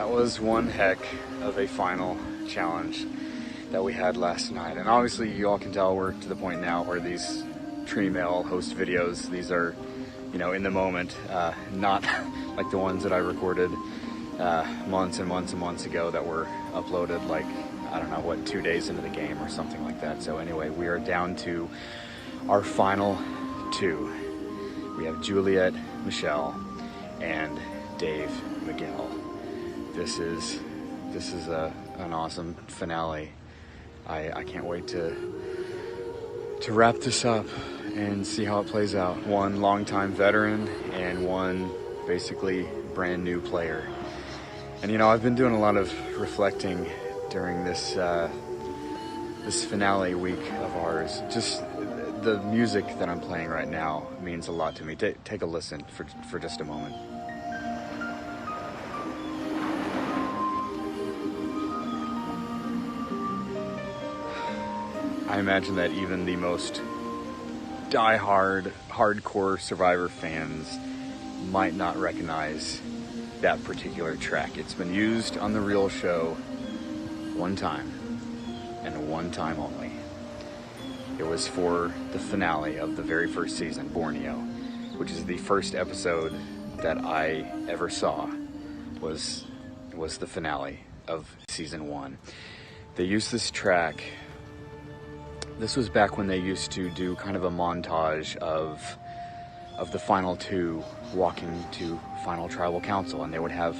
That was one heck of a final challenge that we had last night. And obviously you all can tell we're to the point now where these Trini Mail host videos, these are, you know, in the moment, not like the ones that I recorded months and months and months ago that were uploaded like, I don't know what, 2 days into the game or something like that. So anyway, we are down to our final two. We have Juliet Michelle and Dave Miguel. This is an awesome finale. I can't wait to wrap this up and see how it plays out. One longtime veteran and one basically brand new player. And you know, I've been doing a lot of reflecting during this this finale week of ours. Just the music that I'm playing right now means a lot to me. Take a listen for just a moment. I imagine that even the most die-hard, hardcore Survivor fans might not recognize that particular track. It's been used on The Real Show one time, and one time only. It was for the finale of the very first season, Borneo, which is the first episode that I ever saw, was the finale of season 1. They used this track. This was back when they used to do kind of a montage of the final two walking to final tribal council, and they would have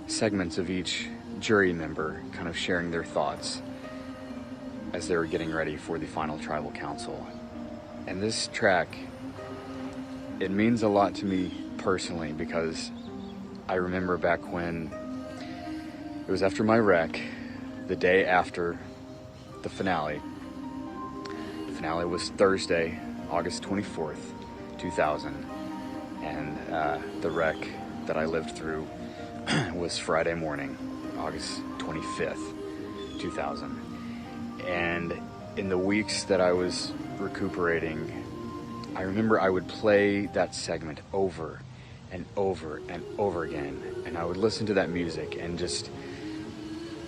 segments of each jury member kind of sharing their thoughts as they were getting ready for the final tribal council. And this track, it means a lot to me personally, because I remember back when it was after my wreck, the day after the finale. The finale was Thursday, August 24th, 2000. And the wreck that I lived through was Friday morning, August 25th, 2000. And in the weeks that I was recuperating, I remember I would play that segment over and over and over again. And I would listen to that music and just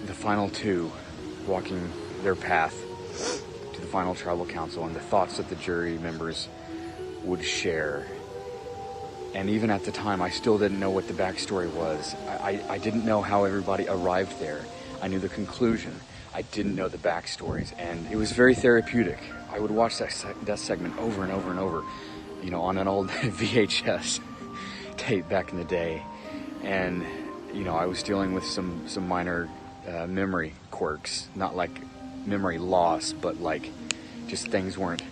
the final two walking their path to the final tribal council and the thoughts that the jury members would share. And even at the time, I still didn't know what the backstory was. I didn't know how everybody arrived there. I knew the conclusion. I didn't know the backstories. And it was very therapeutic. I would watch that segment over and over and over, you know, on an old VHS tape back in the day. And, you know, I was dealing with some minor memory quirks. Not like memory loss, but like just things weren't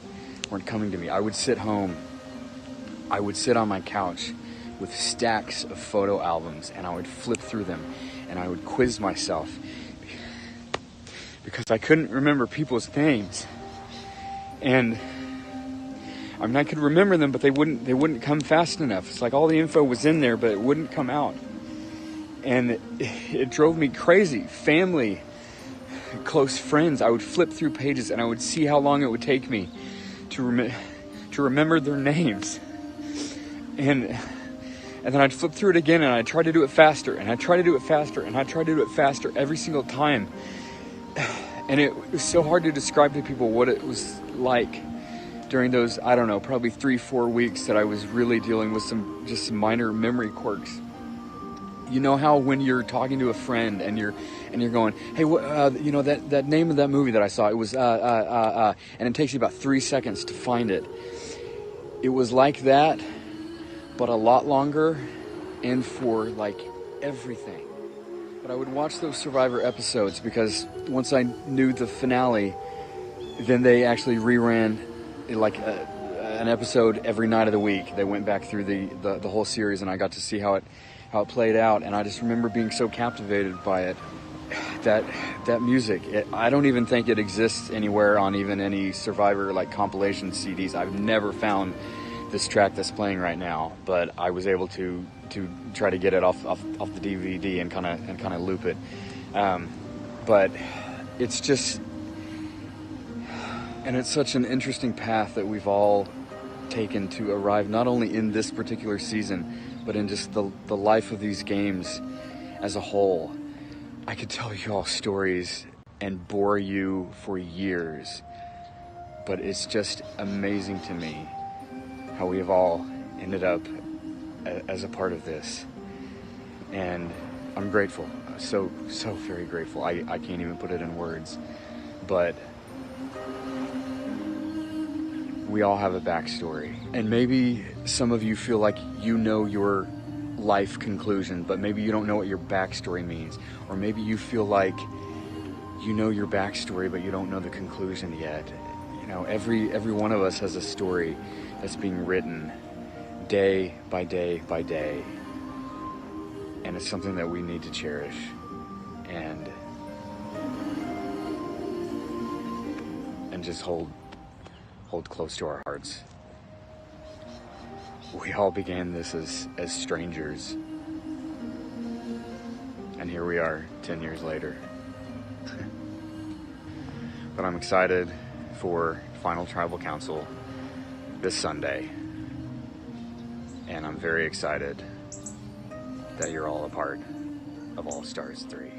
coming to me. I would sit home. I would sit on my couch with stacks of photo albums, and I would flip through them, and I would quiz myself because I couldn't remember people's names. And I mean, I could remember them, but they wouldn't come fast enough. It's like all the info was in there, but it wouldn't come out. And it drove me crazy. Family, close friends, I would flip through pages, and I would see how long it would take me to remember their names. And then I'd flip through it again, and I'd try to do it faster, and I'd try to do it faster, and I'd try to do it faster every single time. And it was so hard to describe to people what it was like during those, I don't know, probably 3-4 weeks that I was really dealing with some minor memory quirks. You know how when you're talking to a friend and you're going, hey, you know that name of that movie that I saw, it was and it takes you about 3 seconds to find it. It was like that, but a lot longer, and for like everything. But I would watch those Survivor episodes because once I knew the finale, then they actually reran like an episode every night of the week. They went back through the whole series, and I got to see how it played out. And I just remember being so captivated by it. That music, I don't even think it exists anywhere on even any Survivor like compilation CDs. I've never found this track that's playing right now, but I was able to try to get it off the DVD and kind of loop it. But it's just, and it's such an interesting path that we've all taken to arrive not only in this particular season, but in just the life of these games. as a whole. I could tell you all stories and bore you for years, but it's just amazing to me how we have all ended up as a part of this. And I'm grateful, so very grateful. I can't even put it in words, but we all have a backstory. And maybe some of you feel like you know your life conclusion, but maybe you don't know what your backstory means. Or maybe you feel like you know your backstory, but you don't know the conclusion yet. You know, every one of us has a story that's being written day by day by day. And it's something that we need to cherish and just hold close to our hearts. We all began this as strangers, and here we are 10 years later. But I'm excited for Final Tribal Council this Sunday, and I'm very excited that you're all a part of All Stars 3.